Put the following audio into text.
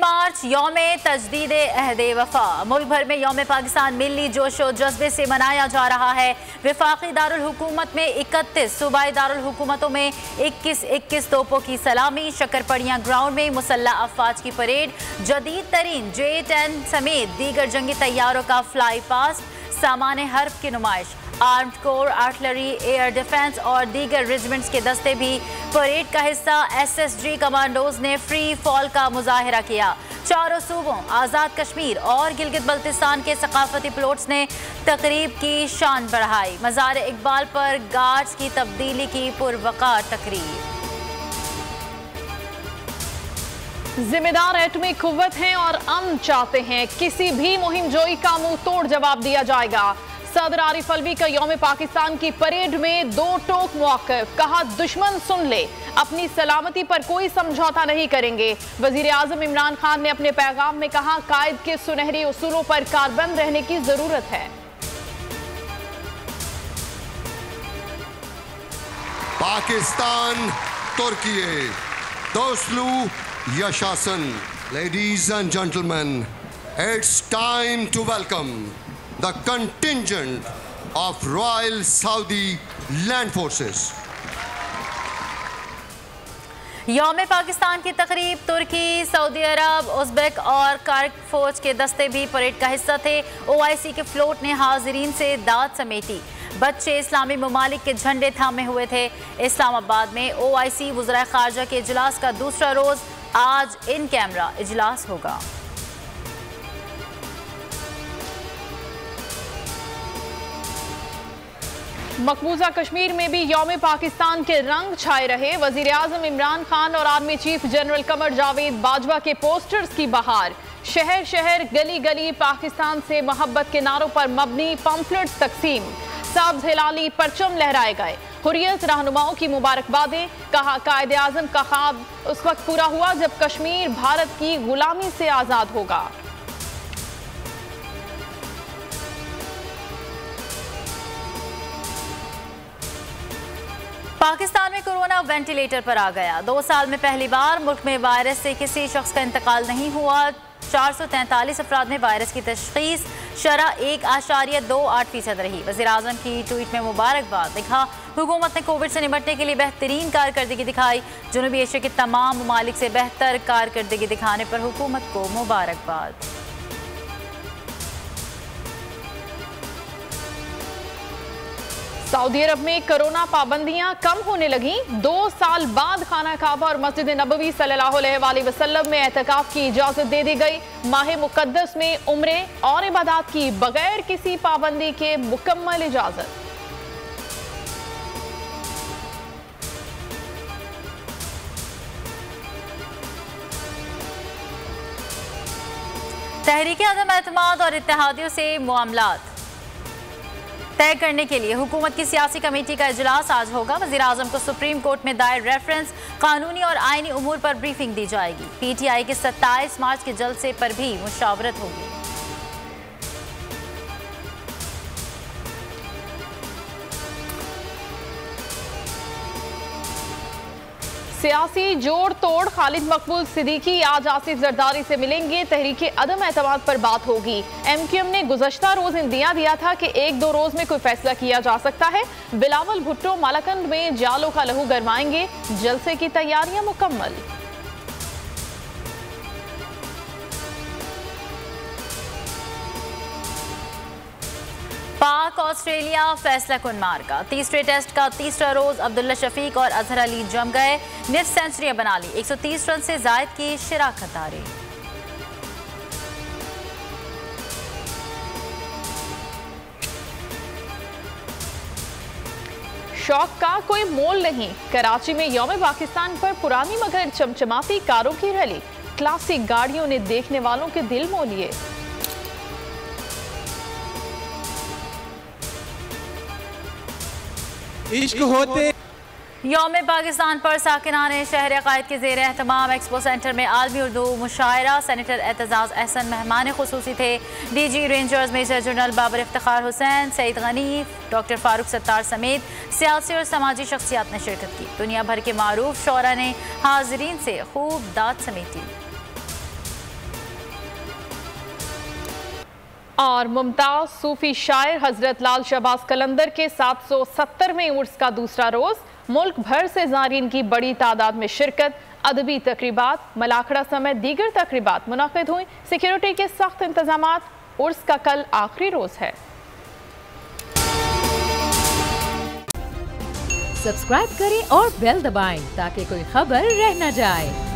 मार्च यौम तजदीद अहद वफा। मुल्क भर में यौम पाकिस्तान मिली जोशो जज्बे से मनाया जा रहा है। वफाकी दारुल हुकूमत में 31, सूबाई दारुल हुकूमतों में 21 तोपों की सलामी। शक्करपड़ियाँ ग्राउंड में मुसल्ला अफवाज की परेड। जदीद तरीन J-10 समेत दीगर जंगी तैयारों का फ्लाई पास्ट। सामान हर्फ की नुमाइश। Armed core, artillery, air defence और दीगर रेजिमेंट्स के दस्ते भी परेड का हिस्सा। SSG कमांडोज ने फ्री फॉल का मुजाहिरा किया। चारों सूबों आज़ाद कश्मीर और गिलगित बल्तिस्तान के सकाफती प्लॉट्स ने तकरीब की शान बढ़ाई। मज़ार इकबाल पर गार्ड्स की तब्दीली की पुरवकार तकरीब। जिम्मेदार एटमी कुव्वत हैं और अमन चाहते हैं। किसी भी मुहिम जोई का मुंह तोड़ जवाब दिया जाएगा। सदर आरिफ अलवी का यौम पाकिस्तान की परेड में 2 टोक मौक़िफ़। कहा, दुश्मन सुन ले, अपनी सलामती पर कोई समझौता नहीं करेंगे। वज़ीर आज़म इमरान खान ने अपने पैगाम में कहा, कायद के सुनहरे उसूलों पर कारबंद रहने की जरूरत है। पाकिस्तान तुर्की दोस्तलू यशासन। Ladies and gentlemen, it's time to welcome the contingent of Royal Saudi Land Forces. यौम पाकिस्तान की तकरीब। तुर्की, सऊदी अरब, उज़्बेक और कर्क फौज के दस्ते भी परेड का हिस्सा थे। OIC के फ्लोट ने हाजिरीन से दाद समेटी। बच्चे इस्लामी ममालिक के झंडे थामे हुए थे। इस्लामाबाद में OIC वज़राए ख़ारजा के इजलास का दूसरा रोज़। आज इन कैमरा इजलास होगा। मकबूजा कश्मीर में भी यौम पाकिस्तान के रंग छाए रहे। वजीर आज़म इमरान खान और army chief general Qamar Javed Bajwa के पोस्टर्स की बहार। शहर शहर, गली गली पाकिस्तान से मोहब्बत के नारों पर मबनी पम्फलेट्स तकसीम। सब्ज़ हिलाली परचम लहराए गए। हुर्रियत रहनुमाओं की मुबारकबादें। कहा, कायदे आज़म का ख्वाब उस वक्त पूरा हुआ जब कश्मीर भारत की गुलामी से आज़ाद होगा। पाकिस्तान में कोरोना वेंटिलेटर पर आ गया। 2 साल में पहली बार मुल्क में वायरस से किसी शख्स का इंतकाल नहीं हुआ। 443 अफराद में वायरस की तशख़ीस। शरह 1.28% रही। वज़ीर आज़म की ट्वीट में मुबारकबाद। लिखा, हुकूमत ने कोविड से निपटने के लिए बेहतरीन कारकर्दगी दिखाई। जनूबी एशिया के तमाम ममालिक से बेहतर कारकर्दगी दिखाने पर हुकूमत को मुबारकबाद। सऊदी अरब में कोरोना पाबंदियां कम होने लगी। 2 साल बाद खाना काबा और मस्जिद नबवी सल्लल्लाहु अलैहि वसल्लम में एहतिकाफ की इजाजत दे दी गई। माह मुकद्दस में उम्रे और इबादत की बगैर किसी पाबंदी के मुकम्मल इजाजत। तहरीक अदम एतमाद और इत्तेहादियों से मामलात तय करने के लिए हुकूमत की सियासी कमेटी का इजलास आज होगा। वज़ीर आज़म को सुप्रीम कोर्ट में दायर रेफरेंस कानूनी और आईनी उमूर पर ब्रीफिंग दी जाएगी। PTI के 27 मार्च के जलसे पर भी मुशावरत होगी। सियासी जोड़ तोड़। खालिद मकबूल सिद्दीकी आज आसिफ जरदारी से मिलेंगे। तहरीक अदम एतमाद पर बात होगी। MQM ने गुज़श्ता रोज इंदिया दिया था कि 1-2 रोज में कोई फैसला किया जा सकता है। बिलावल भुट्टो मालाकंड में जालों का लहू गरमाएंगे। जलसे की तैयारियां मुकम्मल। पाक ऑस्ट्रेलिया फैसला कुन मार्का। तीसरे टेस्ट का तीसरा रोज अब्दुल्ला शफीक और अजहर अली जम गए। निफ्ट सेंचुरियां बना ली। 130 रन से जायद की शिराकत दारी। शौक का कोई मोल नहीं। कराची में यौम पाकिस्तान पर पुरानी मगर चमचमाती कारों की रैली। क्लासिक गाड़ियों ने देखने वालों के दिल मोह लिए। इश्क होते यौम पाकिस्तान पर साकिनाने शहर अकायद के ज़ेर एहतमाम एक्सपो सेंटर में आलमी उर्दू मुशायरा। सेनेटर एतजाज़ अहसन मेहमान खुसूसी थे। DG rangers major general Babar Iftikhar Hussain, Saeed Ghani, doctor Farooq Sattar समेत सियासी और समाजी शख्सियात ने शिरकत की। दुनिया भर के मारूफ शोरा ने हाजिरीन से खूब दाद समेटी। और मुमताज सूफी शायर हजरत लाल शहबाज कलंदर के 770वें उर्स का दूसरा रोज, मुल्क भर से ज़ारीन की बड़ी तादाद में शिरकत, अदबी तकरीबात, मलाखड़ा समेत दीगर तकरीबात मुनाकिद हुई। सिक्योरिटी के सख्त इंतजामात। उर्स का कल आखिरी रोज है। सब्सक्राइब करें और बेल दबाएं ताकि कोई खबर रह न जाए।